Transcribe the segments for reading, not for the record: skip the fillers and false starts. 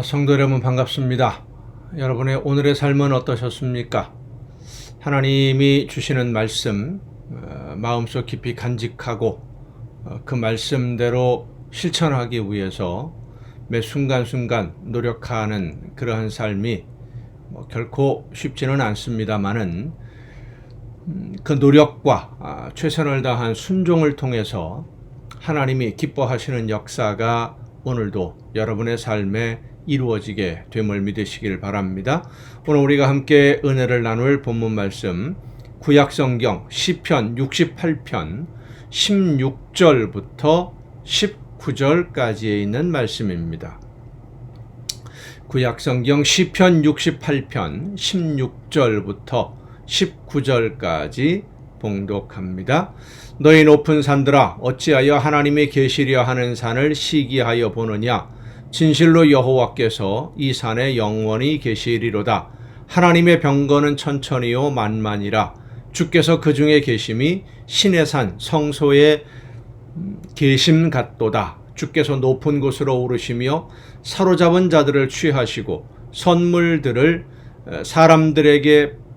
성도 여러분 반갑습니다. 여러분의 오늘의 삶은 어떠셨습니까? 하나님이 주시는 말씀 마음속 깊이 간직하고 그 말씀대로 실천하기 위해서 매 순간순간 노력하는 그러한 삶이 결코 쉽지는 않습니다마는 그 노력과 최선을 다한 순종을 통해서 하나님이 기뻐하시는 역사가 오늘도 여러분의 삶에 이루어지게 됨을 믿으시길 바랍니다. 오늘 우리가 함께 은혜를 나눌 본문 말씀 구약성경 시편 68편 16절부터 19절까지에 있는 말씀입니다. 구약성경 시편 68편 16절부터 19절까지 봉독합니다. 너희 높은 산들아 어찌하여 하나님이 계시려 하는 산을 시기하여 보느냐. 진실로 여호와께서 이 산에 영원히 계시리로다. 하나님의 병거는 천천히요 만만이라. 주께서 그 중에 계심이 신의 산 성소의 계심 같도다. 주께서 높은 곳으로 오르시며 사로잡은 자들을 취하시고 선물들을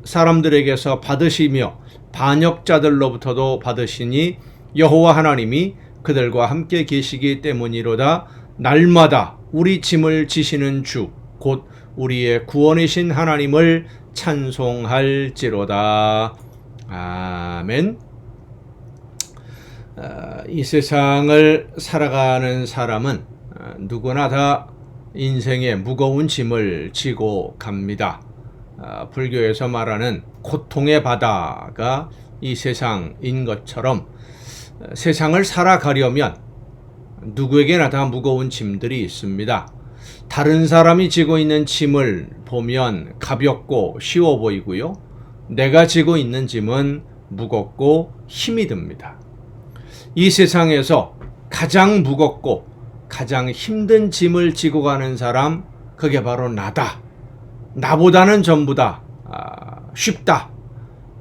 사람들에게서 받으시며 반역자들로부터도 받으시니 여호와 하나님이 그들과 함께 계시기 때문이로다. 날마다 우리 짐을 지시는 주 곧 우리의 구원이신 하나님을 찬송할지로다. 아멘. 이 세상을 살아가는 사람은 누구나 다 인생의 무거운 짐을 지고 갑니다. 불교에서 말하는 고통의 바다가 이 세상인 것처럼 세상을 살아가려면 누구에게나 다 무거운 짐들이 있습니다. 다른 사람이 지고 있는 짐을 보면 가볍고 쉬워 보이고요. 내가 지고 있는 짐은 무겁고 힘이 듭니다. 이 세상에서 가장 무겁고 가장 힘든 짐을 지고 가는 사람, 그게 바로 나다. 나보다는 전부 다 쉽다.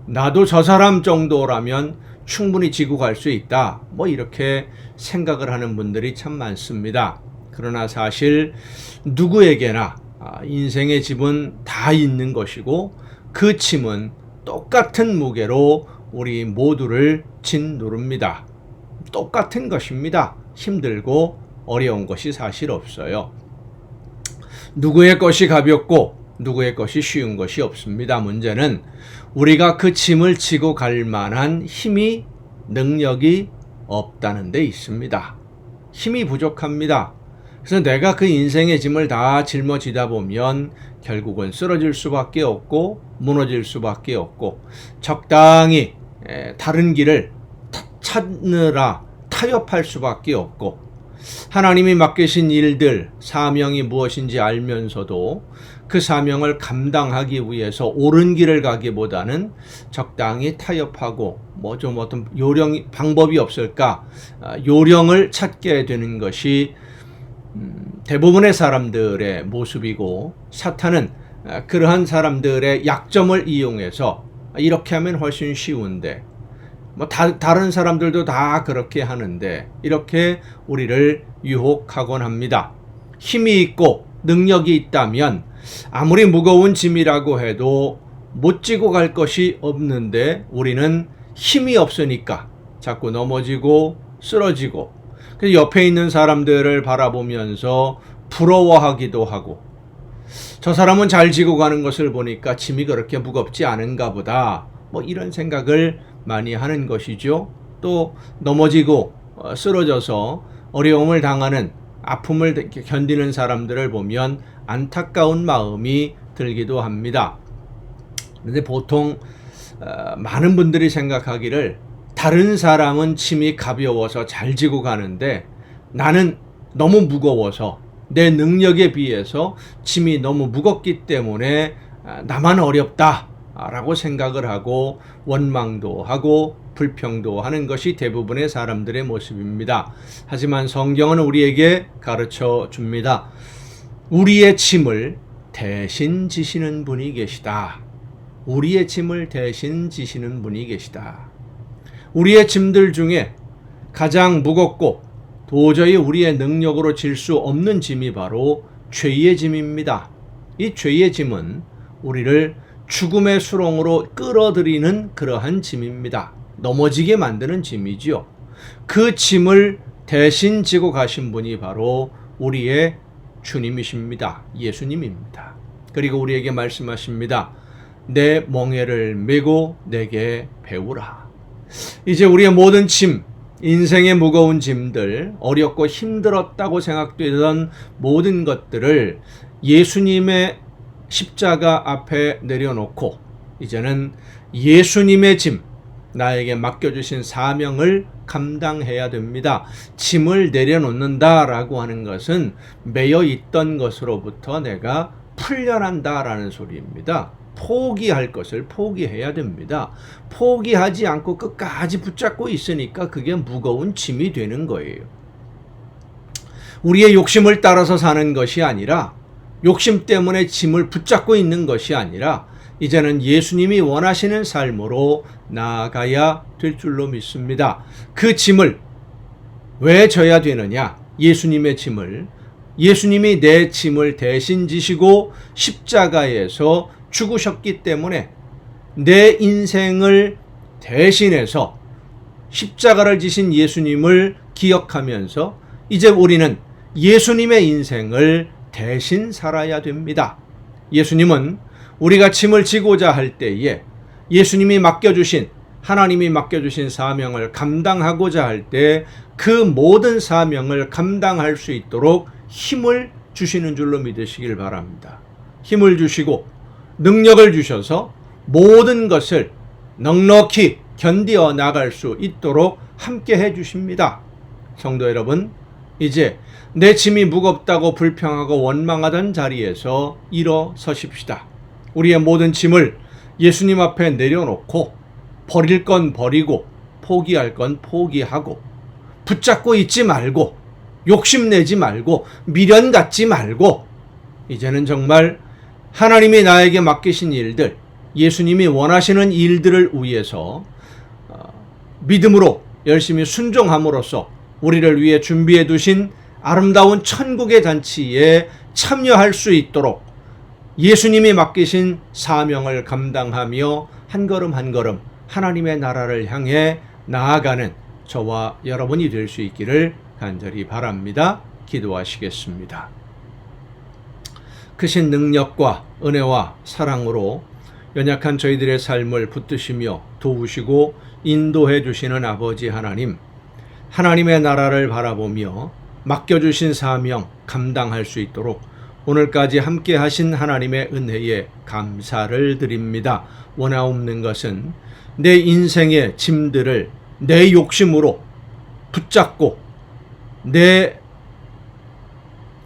나도 저 사람 정도라면 충분히 지고 갈 수 있다. 이렇게 생각을 하는 분들이 참 많습니다. 그러나 사실 누구에게나 인생의 짐은 다 있는 것이고 그 짐은 똑같은 무게로 우리 모두를 짓누릅니다. 똑같은 것입니다. 힘들고 어려운 것이 사실 없어요. 누구의 것이 가볍고 누구의 것이 쉬운 것이 없습니다. 문제는 우리가 그 짐을 지고 갈 만한 힘이, 능력이 없다는 데 있습니다. 힘이 부족합니다. 그래서 내가 그 인생의 짐을 다 짊어지다 보면 결국은 쓰러질 수밖에 없고 무너질 수밖에 없고 적당히 다른 길을 찾느라 타협할 수밖에 없고 하나님이 맡기신 일들, 사명이 무엇인지 알면서도 그 사명을 감당하기 위해서 옳은 길을 가기보다는 적당히 타협하고 좀 어떤 방법이 없을까 요령을 찾게 되는 것이 대부분의 사람들의 모습이고, 사탄은 그러한 사람들의 약점을 이용해서 이렇게 하면 훨씬 쉬운데 다른 사람들도 다 그렇게 하는데 이렇게 우리를 유혹하곤 합니다. 힘이 있고 능력이 있다면 아무리 무거운 짐이라고 해도 못 지고 갈 것이 없는데 우리는 힘이 없으니까 자꾸 넘어지고 쓰러지고, 그래서 옆에 있는 사람들을 바라보면서 부러워하기도 하고, 저 사람은 잘 지고 가는 것을 보니까 짐이 그렇게 무겁지 않은가 보다, 이런 생각을 많이 하는 것이죠. 또 넘어지고 쓰러져서 어려움을 당하는, 아픔을 견디는 사람들을 보면 안타까운 마음이 들기도 합니다. 그런데 보통 많은 분들이 생각하기를 다른 사람은 짐이 가벼워서 잘 지고 가는데 나는 너무 무거워서, 내 능력에 비해서 짐이 너무 무겁기 때문에 나만 어렵다 라고 생각을 하고 원망도 하고 불평도 하는 것이 대부분의 사람들의 모습입니다. 하지만 성경은 우리에게 가르쳐 줍니다. 우리의 짐을 대신 지시는 분이 계시다. 우리의 짐을 대신 지시는 분이 계시다. 우리의 짐들 중에 가장 무겁고 도저히 우리의 능력으로 질 수 없는 짐이 바로 죄의 짐입니다. 이 죄의 짐은 우리를 죽음의 수렁으로 끌어들이는 그러한 짐입니다. 넘어지게 만드는 짐이지요. 그 짐을 대신 지고 가신 분이 바로 우리의 주님이십니다. 예수님입니다. 그리고 우리에게 말씀하십니다. 내 멍에를 메고 내게 배우라. 이제 우리의 모든 짐, 인생의 무거운 짐들, 어렵고 힘들었다고 생각되던 모든 것들을 예수님의 십자가 앞에 내려놓고 이제는 예수님의 짐, 나에게 맡겨주신 사명을 감당해야 됩니다. 짐을 내려놓는다라고 하는 것은 매여 있던 것으로부터 내가 풀려난다라는 소리입니다. 포기할 것을 포기해야 됩니다. 포기하지 않고 끝까지 붙잡고 있으니까 그게 무거운 짐이 되는 거예요. 우리의 욕심을 따라서 사는 것이 아니라, 욕심 때문에 짐을 붙잡고 있는 것이 아니라 이제는 예수님이 원하시는 삶으로 나아가야 될 줄로 믿습니다. 그 짐을 왜 져야 되느냐? 예수님의 짐을, 예수님이 내 짐을 대신 지시고 십자가에서 죽으셨기 때문에 내 인생을 대신해서 십자가를 지신 예수님을 기억하면서 이제 우리는 예수님의 인생을 대신 살아야 됩니다. 예수님은 우리가 짐을 지고자 할 때에 예수님이 맡겨주신, 하나님이 맡겨주신 사명을 감당하고자 할 때 그 모든 사명을 감당할 수 있도록 힘을 주시는 줄로 믿으시길 바랍니다. 힘을 주시고 능력을 주셔서 모든 것을 넉넉히 견디어 나갈 수 있도록 함께 해 주십니다. 성도 여러분, 이제 내 짐이 무겁다고 불평하고 원망하던 자리에서 일어서십시다. 우리의 모든 짐을 예수님 앞에 내려놓고 버릴 건 버리고 포기할 건 포기하고 붙잡고 있지 말고 욕심내지 말고 미련 갖지 말고 이제는 정말 하나님이 나에게 맡기신 일들, 예수님이 원하시는 일들을 위해서 믿음으로 열심히 순종함으로써 우리를 위해 준비해 두신 아름다운 천국의 잔치에 참여할 수 있도록 예수님이 맡기신 사명을 감당하며 한 걸음 한 걸음 하나님의 나라를 향해 나아가는 저와 여러분이 될 수 있기를 간절히 바랍니다. 기도하시겠습니다. 크신 능력과 은혜와 사랑으로 연약한 저희들의 삶을 붙드시며 도우시고 인도해 주시는 아버지 하나님, 하나님의 나라를 바라보며 맡겨주신 사명 감당할 수 있도록 오늘까지 함께 하신 하나님의 은혜에 감사를 드립니다. 원하옵는 것은 내 인생의 짐들을 내 욕심으로 붙잡고 내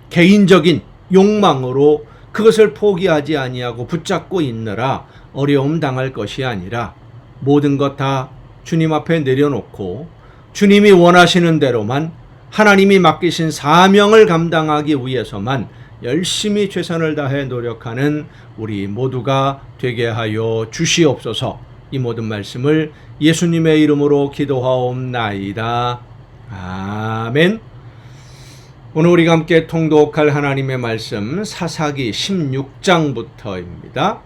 개인적인 욕망으로 그것을 포기하지 아니하고 붙잡고 있느라 어려움 당할 것이 아니라 모든 것 다 주님 앞에 내려놓고 주님이 원하시는 대로만 하나님이 맡기신 사명을 감당하기 위해서만 열심히 최선을 다해 노력하는 우리 모두가 되게 하여 주시옵소서. 이 모든 말씀을 예수님의 이름으로 기도하옵나이다. 아멘. 오늘 우리가 함께 통독할 하나님의 말씀 사사기 16장부터입니다.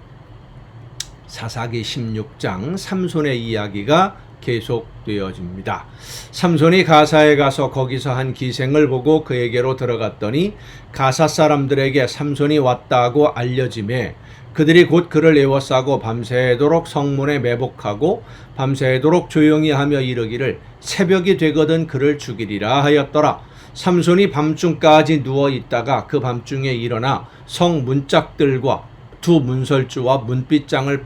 사사기 16장 삼손의 이야기가 계속되어집니다. 삼손이 가사에 가서 거기서 한 기생을 보고 그에게로 들어갔더니 가사 사람들에게 삼손이 왔다고 알려지매 그들이 곧 그를 에워싸고 밤새도록 성문에 매복하고 밤새도록 조용히 하며 이르기를 새벽이 되거든 그를 죽이리라 하였더라. 삼손이 밤중까지 누워 있다가 그 밤중에 일어나 성 문짝들과 두 문설주와 문빗장을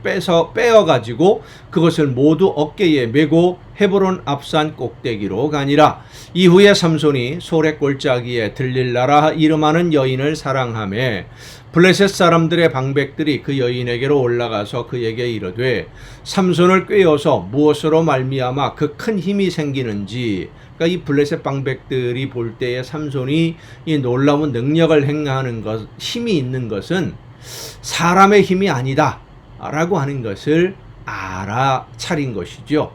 빼어가지고 그것을 모두 어깨에 메고 헤브론 앞산 꼭대기로 가니라. 이후에 삼손이 소렛 골짜기에 들릴라라 이름하는 여인을 사랑하매 블레셋 사람들의 방백들이 그 여인에게로 올라가서 그에게 이르되 삼손을 꾀어서 무엇으로 말미암아 그 큰 힘이 생기는지. 그러니까 이 블레셋 방백들이 볼 때에 삼손이 이 놀라운 능력을 행하는 것, 힘이 있는 것은 사람의 힘이 아니다 라고 하는 것을 알아차린 것이죠.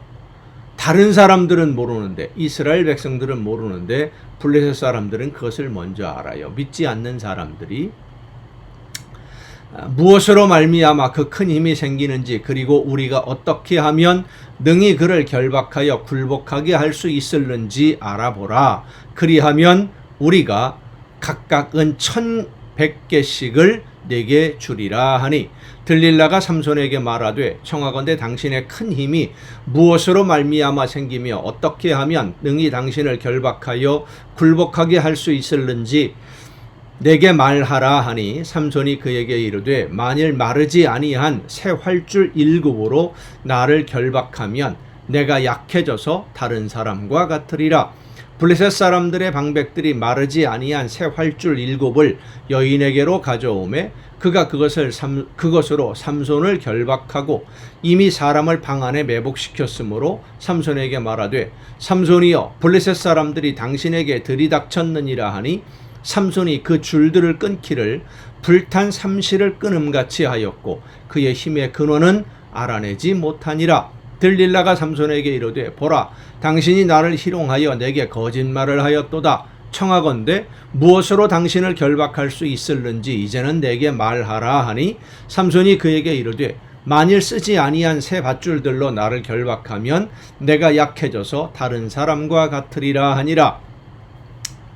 다른 사람들은 모르는데, 이스라엘 백성들은 모르는데 블레셋 사람들은 그것을 먼저 알아요. 믿지 않는 사람들이 무엇으로 말미암아 그 큰 힘이 생기는지, 그리고 우리가 어떻게 하면 능히 그를 결박하여 굴복하게 할 수 있을는지 알아보라. 그리하면 우리가 각각 은 1,100개씩을 내게 주리라 하니, 들릴라가 삼손에게 말하되 청하건대 당신의 큰 힘이 무엇으로 말미암아 생기며 어떻게 하면 능히 당신을 결박하여 굴복하게 할 수 있을는지 내게 말하라 하니, 삼손이 그에게 이르되 만일 마르지 아니한 새 활줄 7으로 나를 결박하면 내가 약해져서 다른 사람과 같으리라. 블레셋 사람들의 방백들이 마르지 아니한 새 활줄 7을 여인에게로 가져오매 그가 그것으로 삼손을 결박하고 이미 사람을 방 안에 매복시켰으므로 삼손에게 말하되 삼손이여, 블레셋 사람들이 당신에게 들이닥쳤느니라 하니, 삼손이 그 줄들을 끊기를 불탄 삼시를 끊음같이 하였고 그의 힘의 근원은 알아내지 못하니라. 들릴라가 삼손에게 이르되 보라, 당신이 나를 희롱하여 내게 거짓말을 하였도다. 청하건대 무엇으로 당신을 결박할 수 있을는지 이제는 내게 말하라 하니, 삼손이 그에게 이르되 만일 쓰지 아니한 새 밧줄들로 나를 결박하면 내가 약해져서 다른 사람과 같으리라 하니라.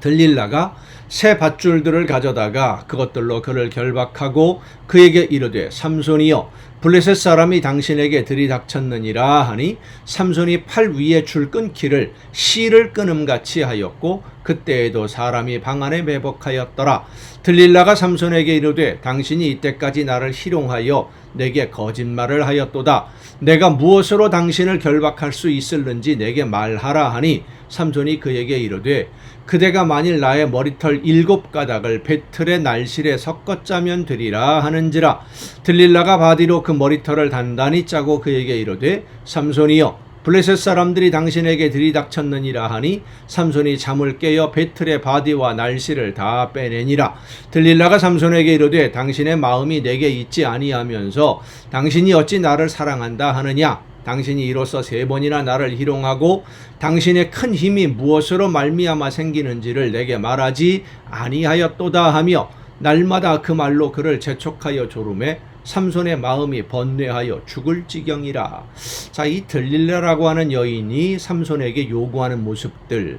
들릴라가 새 밧줄들을 가져다가 그것들로 그를 결박하고 그에게 이르되 삼손이여, 블레셋 사람이 당신에게 들이닥쳤느니라 하니, 삼손이 팔 위에 줄 끊기를 실을 끊음같이 하였고 그때에도 사람이 방 안에 매복하였더라. 들릴라가 삼손에게 이르되 당신이 이때까지 나를 희롱하여 내게 거짓말을 하였도다. 내가 무엇으로 당신을 결박할 수 있을는지 내게 말하라 하니, 삼손이 그에게 이르되 그대가 만일 나의 머리털 7가닥을 배틀의 날실에 섞어 짜면 되리라 하는지라. 들릴라가 바디로 그 머리털을 단단히 짜고 그에게 이르되 삼손이여, 블레셋 사람들이 당신에게 들이닥쳤느니라 하니, 삼손이 잠을 깨어 배틀의 바디와 날실을 다 빼내니라. 들릴라가 삼손에게 이르되 당신의 마음이 내게 있지 아니하면서 당신이 어찌 나를 사랑한다 하느냐. 당신이 이로써 3번이나 나를 희롱하고 당신의 큰 힘이 무엇으로 말미암아 생기는지를 내게 말하지 아니하였도다 하며 날마다 그 말로 그를 재촉하여 조르매 삼손의 마음이 번뇌하여 죽을 지경이라. 자, 이 들릴라라고 하는 여인이 삼손에게 요구하는 모습들,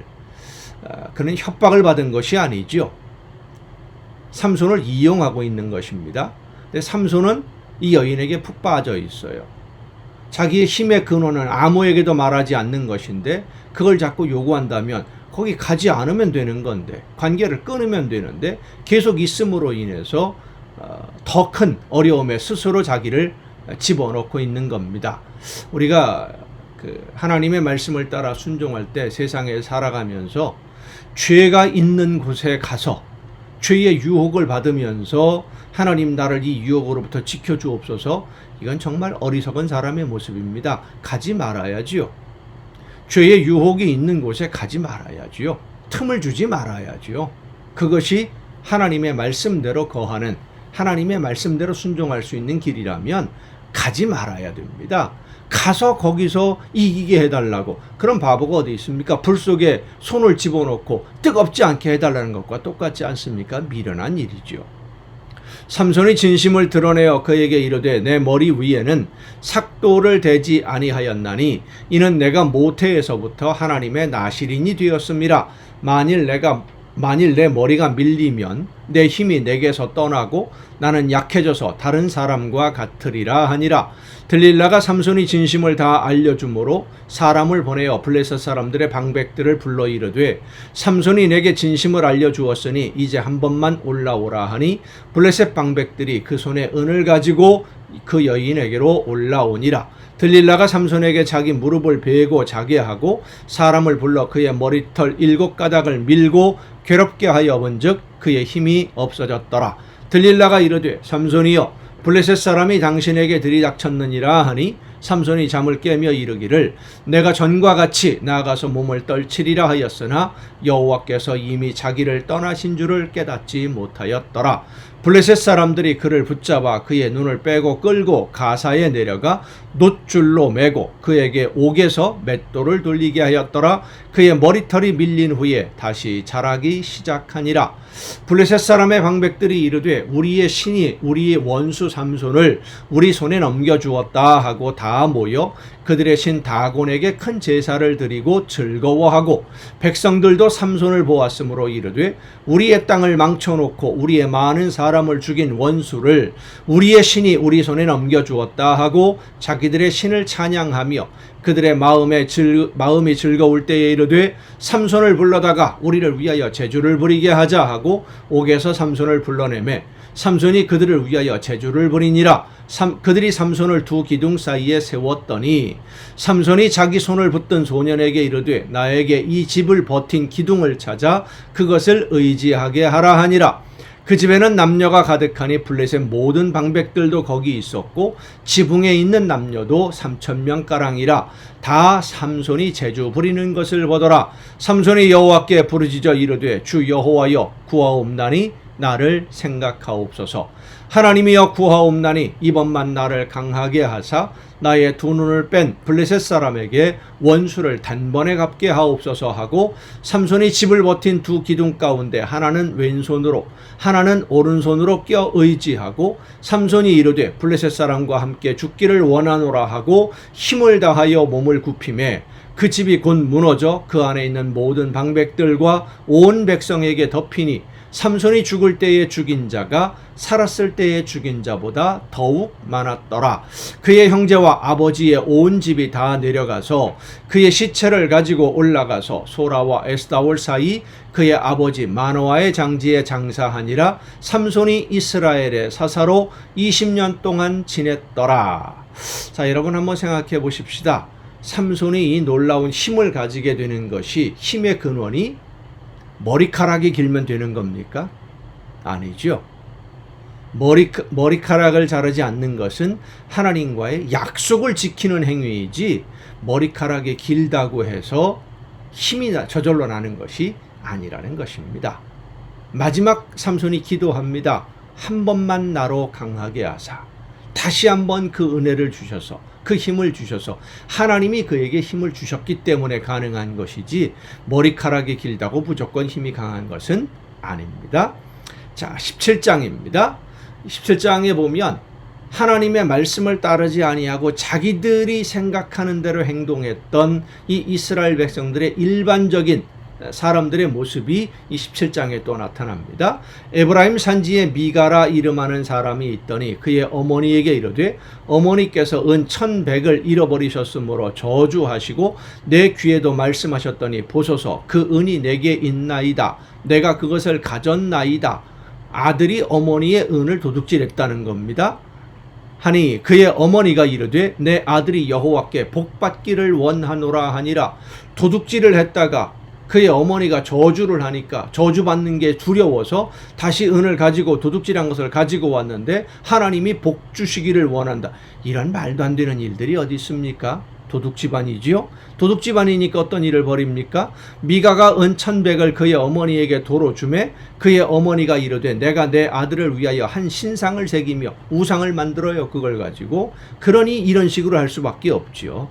그는 협박을 받은 것이 아니죠. 삼손을 이용하고 있는 것입니다. 근데 삼손은 이 여인에게 푹 빠져 있어요. 자기의 힘의 근원은 아무에게도 말하지 않는 것인데 그걸 자꾸 요구한다면 거기 가지 않으면 되는 건데, 관계를 끊으면 되는데 계속 있음으로 인해서 더 큰 어려움에 스스로 자기를 집어넣고 있는 겁니다. 우리가 하나님의 말씀을 따라 순종할 때 세상에 살아가면서 죄가 있는 곳에 가서 죄의 유혹을 받으면서 하나님 나를 이 유혹으로부터 지켜주옵소서, 이건 정말 어리석은 사람의 모습입니다. 가지 말아야지요. 죄의 유혹이 있는 곳에 가지 말아야지요. 틈을 주지 말아야지요. 그것이 하나님의 말씀대로 거하는, 하나님의 말씀대로 순종할 수 있는 길이라면 가지 말아야 됩니다. 가서 거기서 이기게 해달라고, 그런 바보가 어디 있습니까? 불 속에 손을 집어넣고 뜨겁지 않게 해달라는 것과 똑같지 않습니까? 미련한 일이죠. 삼손이 진심을 드러내어 그에게 이르되 내 머리 위에는 삭도를 대지 아니하였나니 이는 내가 모태에서부터 하나님의 나실인이 되었음이라. 만일 내 머리가 밀리면 내 힘이 내게서 떠나고 나는 약해져서 다른 사람과 같으리라 하니라. 들릴라가 삼손이 진심을 다 알려주므로 사람을 보내어 블레셋 사람들의 방백들을 불러 이르되 삼손이 내게 진심을 알려주었으니 이제 한 번만 올라오라 하니, 블레셋 방백들이 그 손에 은을 가지고 그 여인에게로 올라오니라. 들릴라가 삼손에게 자기 무릎을 베고 자게 하고 사람을 불러 그의 머리털 7가닥을 밀고 괴롭게 하여 본즉 그의 힘이 없어졌더라. 들릴라가 이르되 삼손이여, 블레셋 사람이 당신에게 들이닥쳤느니라 하니, 삼손이 잠을 깨며 이르기를 내가 전과 같이 나아가서 몸을 떨치리라 하였으나 여호와께서 이미 자기를 떠나신 줄을 깨닫지 못하였더라. 블레셋 사람들이 그를 붙잡아 그의 눈을 빼고 끌고 가사에 내려가 놋줄로 매고 그에게 옥에서 맷돌을 돌리게 하였더라. 그의 머리털이 밀린 후에 다시 자라기 시작하니라. 블레셋 사람의 방백들이 이르되 우리의 신이 우리의 원수 삼손을 우리 손에 넘겨주었다 하고 다 모여 그들의 신 다곤에게 큰 제사를 드리고 즐거워하고 백성들도 삼손을 보았으므로 이르되 우리의 땅을 망쳐놓고 우리의 많은 사람을 죽인 원수를 우리의 신이 우리 손에 넘겨주었다 하고 자기들의 신을 찬양하며 그들의 마음이 즐거울 때에 이르되 삼손을 불러다가 우리를 위하여 제주를 부리게 하자 하고 옥에서 삼손을 불러내매 삼손이 그들을 위하여 제주를 부리니라. 그들이 삼손을 두 기둥 사이에 세웠더니 삼손이 자기 손을 붙든 소년에게 이르되 나에게 이 집을 버틴 기둥을 찾아 그것을 의지하게 하라 하니라. 그 집에는 남녀가 가득하니 블레셋 모든 방백들도 거기 있었고 지붕에 있는 남녀도 3,000명가량이라. 다 삼손이 제주 부리는 것을 보더라. 삼손이 여호와께 부르짖어 이르되 주 여호와여 구하옵나니 나를 생각하옵소서. 하나님이여 구하옵나니 이번만 나를 강하게 하사 나의 두 눈을 뺀 블레셋 사람에게 원수를 단번에 갚게 하옵소서 하고 삼손이 집을 버틴 두 기둥 가운데 하나는 왼손으로 하나는 오른손으로 껴 의지하고 삼손이 이르되 블레셋 사람과 함께 죽기를 원하노라 하고 힘을 다하여 몸을 굽히매 그 집이 곧 무너져 그 안에 있는 모든 방백들과 온 백성에게 덮이니 삼손이 죽을 때에 죽인 자가 살았을 때에 죽인 자보다 더욱 많았더라. 그의 형제와 아버지의 온 집이 다 내려가서 그의 시체를 가지고 올라가서 소라와 에스다올 사이 그의 아버지 마노아의 장지에 장사하니라. 삼손이 이스라엘의 사사로 20년 동안 지냈더라. 자, 여러분 한번 생각해 보십시다. 삼손이 이 놀라운 힘을 가지게 되는 것이 힘의 근원이 머리카락이 길면 되는 겁니까? 아니죠. 머리카락을 자르지 않는 것은 하나님과의 약속을 지키는 행위이지 머리카락이 길다고 해서 힘이 저절로 나는 것이 아니라는 것입니다. 마지막 삼손이 기도합니다. 한 번만 나로 강하게 하사. 다시 한번 그 은혜를 주셔서 그 힘을 주셔서 하나님이 그에게 힘을 주셨기 때문에 가능한 것이지 머리카락이 길다고 무조건 힘이 강한 것은 아닙니다. 자, 17장입니다. 17장에 보면 하나님의 말씀을 따르지 아니하고 자기들이 생각하는 대로 행동했던 이 이스라엘 백성들의 일반적인 사람들의 모습이 이 17장에 또 나타납니다. 에브라임 산지에 미가라 이름하는 사람이 있더니 그의 어머니에게 이르되 어머니께서 은 1,100을 잃어버리셨으므로 저주하시고 내 귀에도 말씀하셨더니 보소서 그 은이 내게 있나이다. 내가 그것을 가졌나이다. 아들이 어머니의 은을 도둑질했다는 겁니다. 하니 그의 어머니가 이르되 내 아들이 여호와께 복받기를 원하노라 하니라. 도둑질을 했다가 그의 어머니가 저주를 하니까 저주받는 게 두려워서 다시 은을 가지고 도둑질한 것을 가지고 왔는데 하나님이 복 주시기를 원한다. 이런 말도 안 되는 일들이 어디 있습니까? 도둑집안이지요. 도둑집안이니까 어떤 일을 벌입니까? 미가가 은 1,100을 그의 어머니에게 도로 주매 그의 어머니가 이르되 내가 내 아들을 위하여 한 신상을 새기며 우상을 만들어요. 그걸 가지고. 그러니 이런 식으로 할 수밖에 없지요.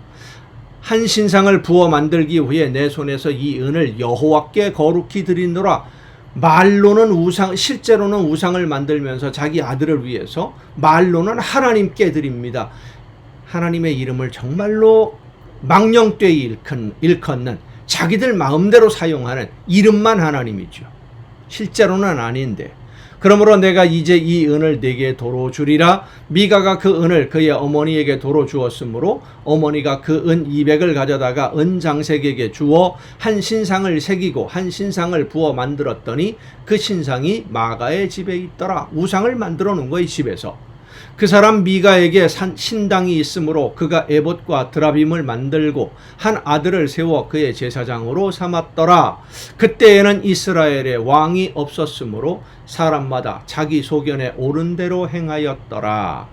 한 신상을 부어 만들기 후에 내 손에서 이 은을 여호와께 거룩히 드리노라. 말로는 실제로는 우상을 만들면서 자기 아들을 위해서 말로는 하나님께 드립니다. 하나님의 이름을 정말로 망령되이 일컫는 자기들 마음대로 사용하는 이름만 하나님이죠. 실제로는 아닌데. 그러므로 내가 이제 이 은을 네게 도로 주리라. 미가가 그 은을 그의 어머니에게 도로 주었으므로 어머니가 그 은 200을 가져다가 은장색에게 주어 한 신상을 새기고 한 신상을 부어 만들었더니 그 신상이 마가의 집에 있더라. 우상을 만들어 놓은 거예요, 집에서. 그 사람 미가에게 신당이 있으므로 그가 에봇과 드라빔을 만들고 한 아들을 세워 그의 제사장으로 삼았더라. 그때에는 이스라엘에 왕이 없었으므로 사람마다 자기 소견에 옳은 대로 행하였더라.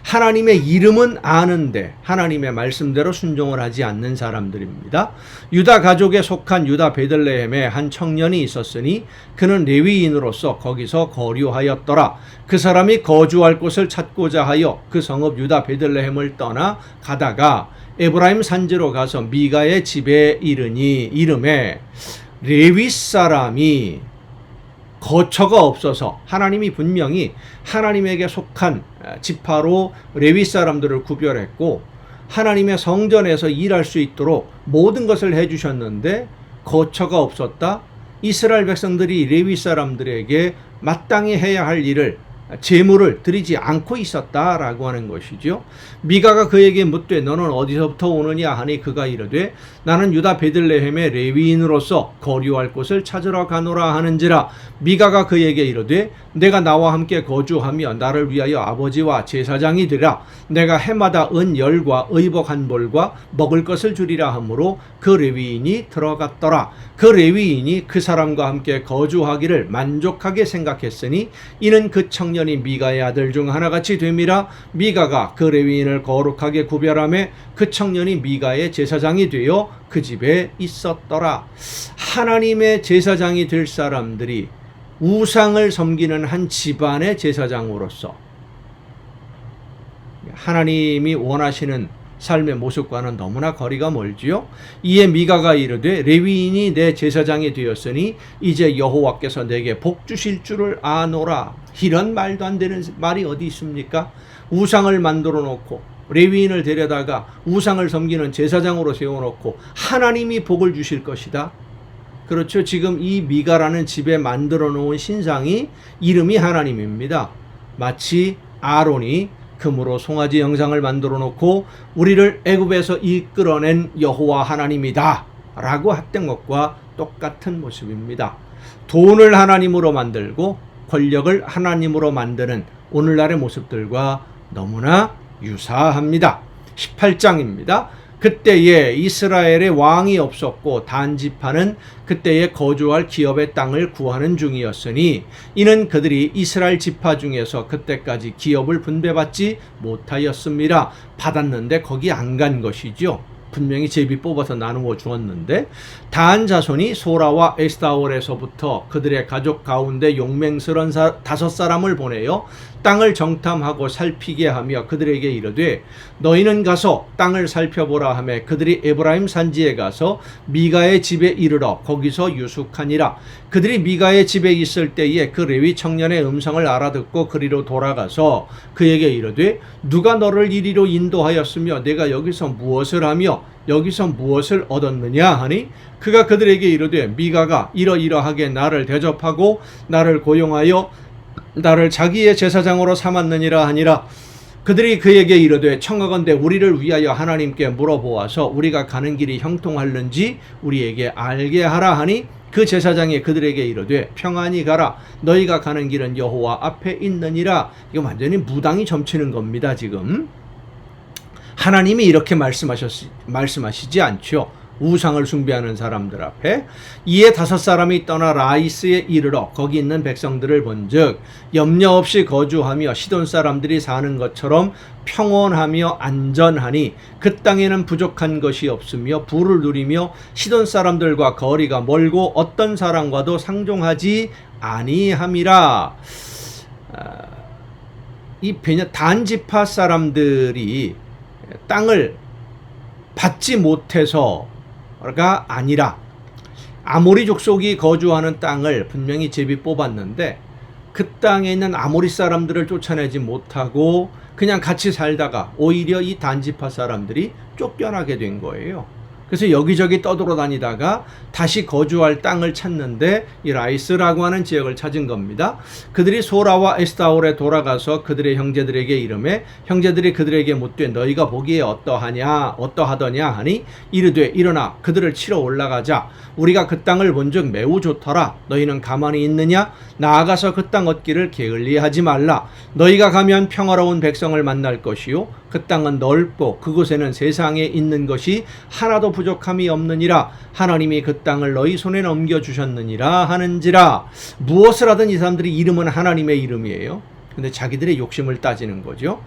하나님의 이름은 아는데 하나님의 말씀대로 순종을 하지 않는 사람들입니다. 유다 가족에 속한 유다 베들레헴에 한 청년이 있었으니 그는 레위인으로서 거기서 거류하였더라. 그 사람이 거주할 곳을 찾고자 하여 그 성읍 유다 베들레헴을 떠나 가다가 에브라임 산지로 가서 미가의 집에 이르니 이름에 레위 사람이 거처가 없어서 하나님이 분명히 하나님에게 속한 지파로 레위 사람들을 구별했고 하나님의 성전에서 일할 수 있도록 모든 것을 해주셨는데 거처가 없었다. 이스라엘 백성들이 레위 사람들에게 마땅히 해야 할 일을 제물을 드리지 않고 있었다라고 하는 것이죠. 미가가 그에게 묻되 너는 어디서부터 오느냐 하니 그가 이르되 나는 유다 베들레헴의 레위인으로서 거류할 곳을 찾으러 가노라 하는지라. 미가가 그에게 이르되 내가 나와 함께 거주하며 나를 위하여 아버지와 제사장이 되라. 내가 해마다 은 열과 의복 한 벌과 먹을 것을 주리라 하므로 그 레위인이 들어갔더라. 그 레위인이 그 사람과 함께 거주하기를 만족하게 생각했으니 이는 그 청년이 미가의 아들 중 하나같이 됨이라. 미가가 그 레위인을 거룩하게 구별하며 그 청년이 미가의 제사장이 되어 그 집에 있었더라. 하나님의 제사장이 될 사람들이 우상을 섬기는 한 집안의 제사장으로서 하나님이 원하시는 삶의 모습과는 너무나 거리가 멀지요. 이에 미가가 이르되 레위인이 내 제사장이 되었으니 이제 여호와께서 내게 복 주실 줄을 아노라. 이런 말도 안 되는 말이 어디 있습니까? 우상을 만들어 놓고 레위인을 데려다가 우상을 섬기는 제사장으로 세워놓고 하나님이 복을 주실 것이다. 그렇죠. 지금 이 미가라는 집에 만들어 놓은 신상이 이름이 하나님입니다. 마치 아론이 금으로 송아지 형상을 만들어 놓고 우리를 애굽에서 이끌어낸 여호와 하나님이다 라고 했던 것과 똑같은 모습입니다. 돈을 하나님으로 만들고 권력을 하나님으로 만드는 오늘날의 모습들과 너무나 유사합니다. 18장입니다. 그때에 이스라엘의 왕이 없었고 단지파는 그때에 거주할 기업의 땅을 구하는 중이었으니 이는 그들이 이스라엘 지파 중에서 그때까지 기업을 분배받지 못하였습니다. 받았는데 거기 안 간 것이죠. 분명히 제비 뽑아서 나누어 주었는데 단 자손이 소라와 에스타올에서부터 그들의 가족 가운데 용맹스런 5사람을 보내어 땅을 정탐하고 살피게 하며 그들에게 이르되 너희는 가서 땅을 살펴보라 하며 그들이 에브라임 산지에 가서 미가의 집에 이르러 거기서 유숙하니라. 그들이 미가의 집에 있을 때에 그 레위 청년의 음성을 알아듣고 그리로 돌아가서 그에게 이르되 누가 너를 이리로 인도하였으며 내가 여기서 무엇을 하며 여기서 무엇을 얻었느냐 하니 그가 그들에게 이르되 미가가 이러이러하게 나를 대접하고 나를 고용하여 나를 자기의 제사장으로 삼았느니라 하니라. 그들이 그에게 이르되 청하건대 우리를 위하여 하나님께 물어보아서 우리가 가는 길이 형통할는지 우리에게 알게 하라 하니 그 제사장이 그들에게 이르되 평안히 가라. 너희가 가는 길은 여호와 앞에 있느니라. 이거 완전히 무당이 점치는 겁니다. 지금 하나님이 이렇게 말씀하시지 않죠. 우상을 숭배하는 사람들 앞에. 이에 5사람이 떠나 라이스에 이르러 거기 있는 백성들을 본즉 염려 없이 거주하며 시돈 사람들이 사는 것처럼 평온하며 안전하니 그 땅에는 부족한 것이 없으며 부를 누리며 시돈 사람들과 거리가 멀고 어떤 사람과도 상종하지 아니함이라. 이 단지파 사람들이 땅을 받지 못해서가 아니라 아모리 족속이 거주하는 땅을 분명히 제비 뽑았는데 그 땅에 있는 아모리 사람들을 쫓아내지 못하고 그냥 같이 살다가 오히려 이 단지파 사람들이 쫓겨나게 된 거예요. 그래서 여기저기 떠돌아다니다가 다시 거주할 땅을 찾는데 이 라이스라고 하는 지역을 찾은 겁니다. 그들이 소라와 에스타올에 돌아가서 그들의 형제들에게 이르매 형제들이 그들에게 묻되 너희가 보기에 어떠하더냐 하니 이르되 일어나 그들을 치러 올라가자. 우리가 그 땅을 본즉 매우 좋더라. 너희는 가만히 있느냐? 나아가서 그 땅 얻기를 게을리하지 말라. 너희가 가면 평화로운 백성을 만날 것이요 그 땅은 넓고 그곳에는 세상에 있는 것이 하나도 부족함이 없느니라. 하나님이 그 땅을 너희 손에 넘겨주셨느니라 하는지라. 무엇을 하든 이 사람들이 이름은 하나님의 이름이에요. 근데 자기들의 욕심을 따지는 거죠.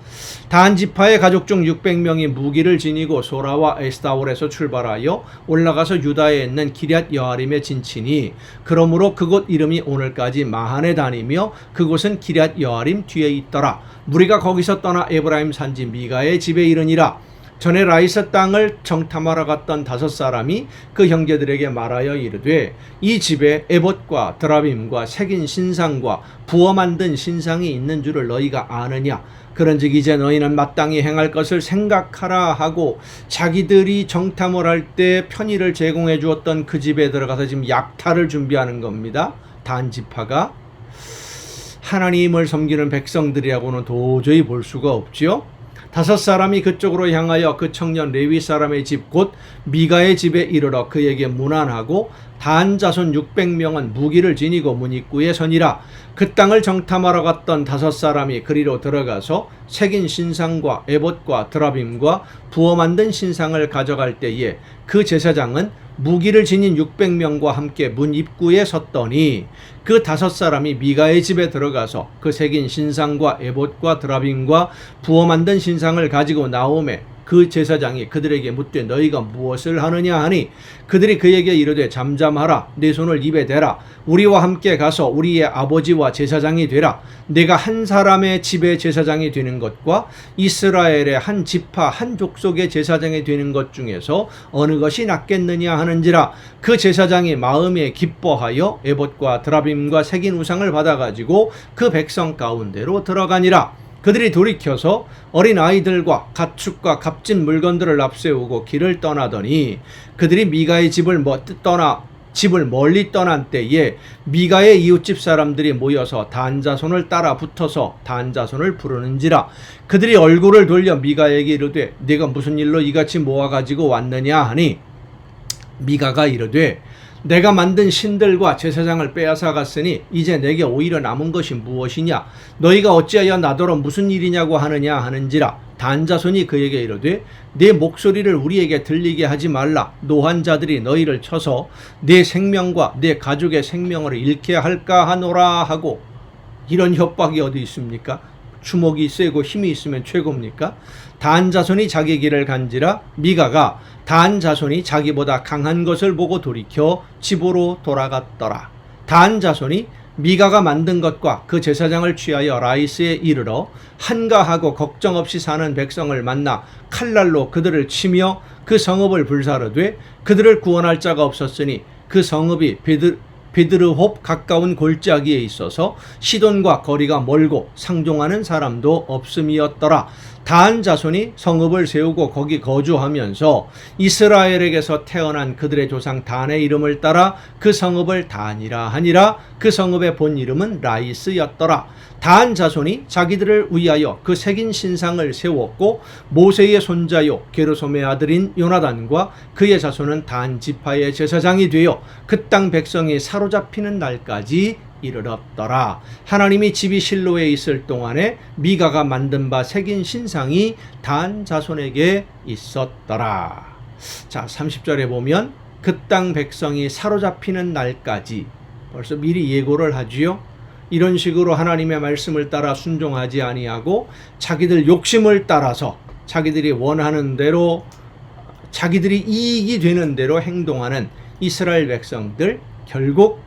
단 지파의 가족 중 600명이 무기를 지니고 소라와 에스타올에서 출발하여 올라가서 유다에 있는 기럇 여아림에 진치니 그러므로 그곳 이름이 오늘까지 마한에 다니며 그곳은 기럇 여아림 뒤에 있더라. 무리가 거기서 떠나 에브라임 산지 미가의 집에 이르니라. 전에 라이스 땅을 정탐하러 갔던 5사람이 그 형제들에게 말하여 이르되 이 집에 에봇과 드라빔과 새긴 신상과 부어 만든 신상이 있는 줄을 너희가 아느냐. 그런즉 이제 너희는 마땅히 행할 것을 생각하라 하고 자기들이 정탐을 할 때 편의를 제공해 주었던 그 집에 들어가서 지금 약탈을 준비하는 겁니다. 단 지파가 하나님을 섬기는 백성들이라고는 도저히 볼 수가 없지요. 5사람이 그쪽으로 향하여 그 청년 레위 사람의 집 곧 미가의 집에 이르러 그에게 문안하고 단 자손 600명은 무기를 지니고 문 입구에 서니라. 그 땅을 정탐하러 갔던 5사람이 그리로 들어가서 새긴 신상과 에봇과 드라빔과 부어 만든 신상을 가져갈 때에 그 제사장은 무기를 지닌 600명과 함께 문 입구에 섰더니 그 5사람이 미가의 집에 들어가서 그 새긴 신상과 에봇과 드라빔과 부어 만든 신상을 가지고 나오매 그 제사장이 그들에게 묻되 너희가 무엇을 하느냐 하니 그들이 그에게 이르되 잠잠하라. 내 손을 입에 대라. 우리와 함께 가서 우리의 아버지와 제사장이 되라. 내가 한 사람의 집의 제사장이 되는 것과 이스라엘의 한 지파 한 족속의 제사장이 되는 것 중에서 어느 것이 낫겠느냐 하는지라. 그 제사장이 마음에 기뻐하여 에봇과 드라빔과 새긴 우상을 받아가지고 그 백성 가운데로 들어가니라. 그들이 돌이켜서 어린 아이들과 가축과 값진 물건들을 앞세우고 길을 떠나더니 그들이 미가의 집을 멀리 떠난 때에 미가의 이웃집 사람들이 모여서 단 자손을 따라 붙어서 단 자손을 부르는지라. 그들이 얼굴을 돌려 미가에게 이르되 네가 무슨 일로 이같이 모아가지고 왔느냐 하니 미가가 이르되 내가 만든 신들과 제사장을 빼앗아 갔으니 이제 내게 오히려 남은 것이 무엇이냐. 너희가 어찌하여 나더러 무슨 일이냐고 하느냐 하는지라. 단 자손이 그에게 이르되 네 목소리를 우리에게 들리게 하지 말라. 노한 자들이 너희를 쳐서 네 생명과 네 가족의 생명을 잃게 할까 하노라 하고. 이런 협박이 어디 있습니까? 주먹이 세고 힘이 있으면 최고입니까? 단 자손이 자기 길을 간지라 미가가 단 자손이 자기보다 강한 것을 보고 돌이켜 집으로 돌아갔더라. 단 자손이 미가가 만든 것과 그 제사장을 취하여 라이스에 이르러 한가하고 걱정 없이 사는 백성을 만나 칼날로 그들을 치며 그 성읍을 불사르되 그들을 구원할 자가 없었으니 그 성읍이 베드르홉 가까운 골짜기에 있어서 시돈과 거리가 멀고 상종하는 사람도 없음이었더라. 단 자손이 성읍을 세우고 거기 거주하면서 이스라엘에게서 태어난 그들의 조상 단의 이름을 따라 그 성읍을 단이라 하니라. 그 성읍의 본 이름은 라이스였더라. 단 자손이 자기들을 위하여 그 새긴 신상을 세웠고 모세의 손자요 게르솜의 아들인 요나단과 그의 자손은 단 지파의 제사장이 되어 그 땅 백성이 사로잡히는 날까지 이르렀더라. 하나님이 집이 실로에 있을 동안에 미가가 만든 바 새긴 신상이 단 자손에게 있었더라. 자, 30절에 보면 그 땅 백성이 사로잡히는 날까지 벌써 미리 예고를 하지요. 이런 식으로 하나님의 말씀을 따라 순종하지 아니하고 자기들 욕심을 따라서 자기들이 원하는 대로 자기들이 이익이 되는 대로 행동하는 이스라엘 백성들 결국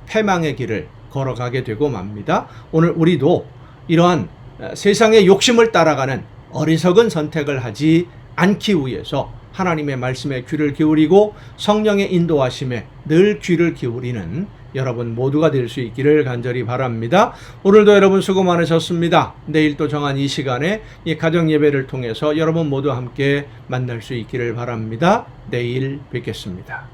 패망의 길을 걸어가게 되고 맙니다. 오늘 우리도 이러한 세상의 욕심을 따라가는 어리석은 선택을 하지 않기 위해서 하나님의 말씀에 귀를 기울이고 성령의 인도하심에 늘 귀를 기울이는 여러분 모두가 될 수 있기를 간절히 바랍니다. 오늘도 여러분 수고 많으셨습니다. 내일 또 정한 이 시간에 이 가정 예배를 통해서 여러분 모두 함께 만날 수 있기를 바랍니다. 내일 뵙겠습니다.